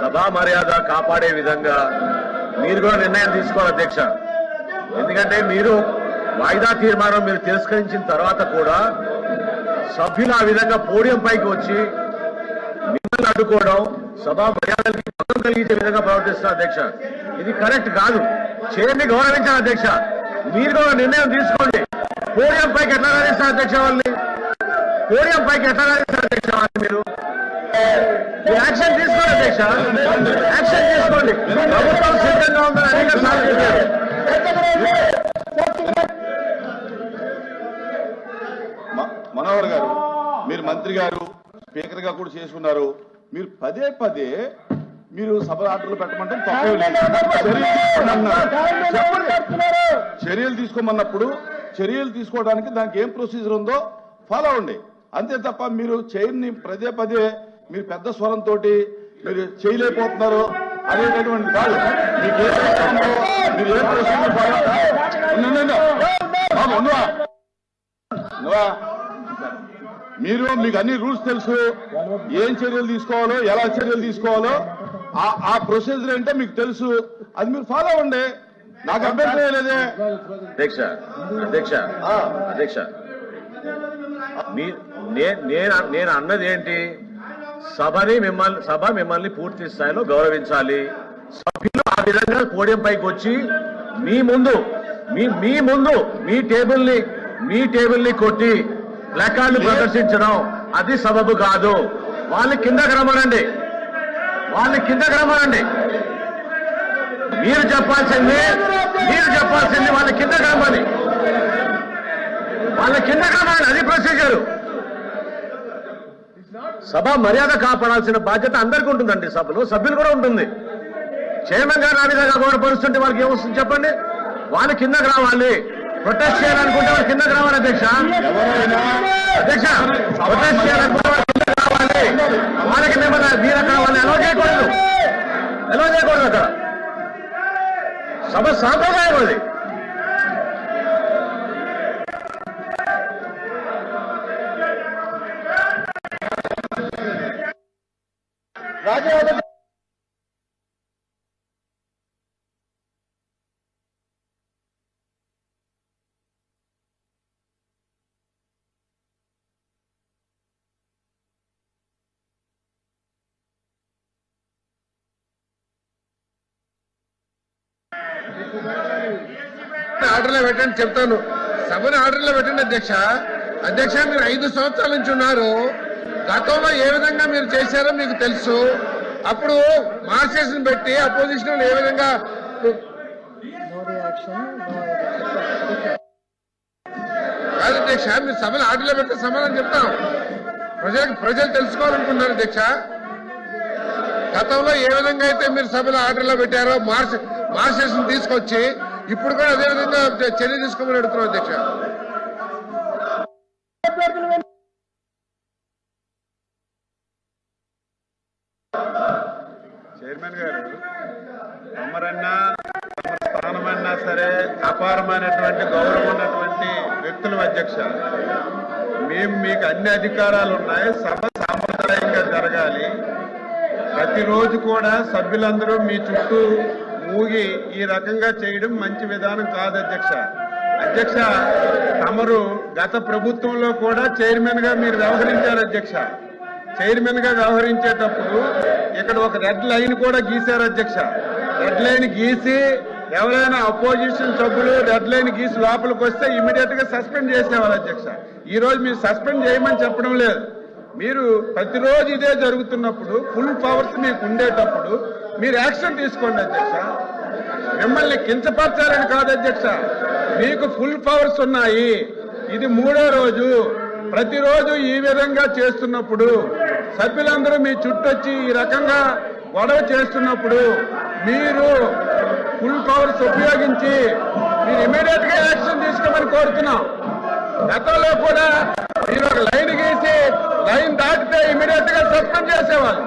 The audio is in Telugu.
సభా మర్యాద కాపాడే విధంగా మీరు కూడా నిర్ణయం తీసుకోవాలి అధ్యక్ష. ఎందుకంటే మీరు వాయిదా తీర్మానం మీరు తిరస్కరించిన తర్వాత కూడా సభ్యులు ఆ విధంగా పోడియం పైకి వచ్చి మిమ్మల్ని అడ్డుకోవడం సభా మర్యాదలకి భంగం కలిగించే విధంగా ప్రవర్తిస్తున్నారు అధ్యక్ష. ఇది కరెక్ట్ కాదు. చైర్ని గౌరవించాలి అధ్యక్ష. మీరు కూడా నిర్ణయం తీసుకోండి. పోడియం పైకి ఎట్లా రాణిస్తారు అధ్యక్ష వాళ్ళని? పోడియం పైకి ఎట్లా రాణిస్తారు అధ్యక్ష వాళ్ళని? మీరు యాక్షన్ తీసుకోండి అధ్యక్ష. యాక్షన్ తీసుకోండి. ప్రభుత్వం సిద్ధంగా ఉందని అనేక సార్లు చెప్పారు. మనోహర్ గారు, మీరు మంత్రి గారు, స్పీకర్ గా కూడా చేసుకున్నారు. మీరు పదే పదే మీరు సభ ఆర్డర్లు పెట్టమంటే తప్పే లేదు. చర్యలు తీసుకోమన్నప్పుడు చర్యలు తీసుకోవడానికి దానికి ఏం ప్రొసీజర్ ఉందో ఫాలో అవ్వండి. అంతే తప్ప మీరు చైర్ని పదే పదే మీరు పెద్ద స్వరంతో మీరు చేయలేకపోతున్నారు అనేటటువంటి కాదు. మీకు ఏ మీరు ఏం ప్రొసీజర్ ఫాలో మీరు మీకు అన్ని రూల్స్ తెలుసు. ఏం చర్యలు తీసుకోవాలో, ఎలా చర్యలు తీసుకోవాలో ఆ ప్రొసీజర్ ఏంటో మీకు తెలుసు. అది మీరు ఫాలో అవ్వండి. నాకు అభ్యంతరం లేదే అధ్యక్ష. అధ్యక్ష అధ్యక్ష నేను అన్నది ఏంటి? సభ మిమ్మల్ని పూర్తి స్థాయిలో గౌరవించాలి. సభ్యులు ఆ విధంగా పోడియం పైకి వచ్చి మీ ముందు మీ టేబుల్ని కొట్టి ప్లకార్డులు ప్రదర్శించడం అది సబబు కాదు. వాళ్ళని కిందకి రమ్మనండి. మీరు చెప్పాల్సింది వాళ్ళ కిందకి రమ్మని. అది ప్రొసీజర్. సభ మర్యాద కాపాడాల్సిన బాధ్యత అందరికీ ఉంటుందండి. సభలో సభ్యులు కూడా ఉంటుంది. చైర్మన్ గారు ఆ విధంగా గౌరవపరుస్తుంటే వాళ్ళకి ఏమొస్తుంది చెప్పండి? వాళ్ళు కిందకి రావాలి. ప్రొటెస్ట్ చేయాలనుకుంటే వాళ్ళు కిందకి రావాలి అధ్యక్ష. ప్రొటెస్ట్ చేయాలనుకుంటే వాళ్ళు కిందకి రావాలి. వాళ్ళకి మిమ్మల్ని మీరు అక్కడ వాళ్ళని ఎలా చేయకూడదు అక్కడ. సభ సాంప్రదాయం అది. ఆర్డర్లో పెట్టండి చెప్తాను. సభను ఆర్డర్లో పెట్టండి అధ్యక్ష. మీరు 5 సంవత్సరాల నుంచి ఉన్నారు. గతంలో ఏ విధంగా మీరు చేశారో మీకు తెలుసు. అప్పుడు మార్క్సిజం పెట్టి అపోజిషన్ ఏ విధంగా కాదు అధ్యక్ష. మీరు సభను ఆర్డర్లో పెడితే సమాధానం చెప్తాం. ప్రజలు తెలుసుకోవాలనుకుంటున్నారు అధ్యక్ష. గతంలో ఏ విధంగా అయితే మీరు సభలో ఆర్డర్లో పెట్టారో మార్క్సిజం తీసుకొచ్చి ఇప్పుడు కూడా అదే విధంగా చర్య తీసుకోమని అడుగుతున్నాం అధ్యక్ష. చైర్మన్ గారు, తమరన్నా తమ స్థానమన్నా సరే అపారమైనటువంటి గౌరవం ఉన్నటువంటి వ్యక్తులు అధ్యక్ష. మేము మీకు అన్ని అధికారాలు ఉన్నాయి. సభ సాంప్రదాయంగా జరగాలి. ప్రతిరోజు కూడా సభ్యులందరూ మీ చుట్టూ ఊగి ఈ రకంగా చేయడం మంచి విధానం కాదు అధ్యక్ష. తమరు గత ప్రభుత్వంలో కూడా చైర్మన్ గా మీరు వ్యవహరించారు అధ్యక్ష. చైర్మన్ గా వ్యవహరించేటప్పుడు ఇక్కడ ఒక రెడ్ లైన్ కూడా గీశారు అధ్యక్ష. రెడ్ లైన్ గీసి ఎవరైనా అపోజిషన్ సభ్యులు రెడ్ లైన్ గీసి లోపలికి వస్తే ఇమీడియట్ గా సస్పెండ్ చేసేవారు అధ్యక్ష. ఈ రోజు మీరు సస్పెండ్ చేయమని చెప్పడం లేదు. మీరు ప్రతిరోజు ఇదే జరుగుతున్నప్పుడు ఫుల్ పవర్స్ మీకు ఉండేటప్పుడు మీరు యాక్షన్ తీసుకోండి అధ్యక్ష. మిమ్మల్ని కించపరచాలని కాదు అధ్యక్ష. మీకు ఫుల్ పవర్స్ ఉన్నాయి. ఇది 3వ రోజు. ప్రతిరోజు ఈ విధంగా చేస్తున్నప్పుడు సభ్యులందరూ మీ చుట్టొచ్చి ఈ రకంగా గొడవ చేస్తున్నప్పుడు మీరు ఫుల్ పవర్స్ ఉపయోగించి మీరు ఇమీడియట్ గా యాక్షన్ తీసుకోమని కోరుతున్నాం. గతంలో కూడా మీరు ఒక లైన్ గీసి లైన్ దాటితే ఇమీడియట్ గా సస్పెండ్ చేసేవాళ్ళు.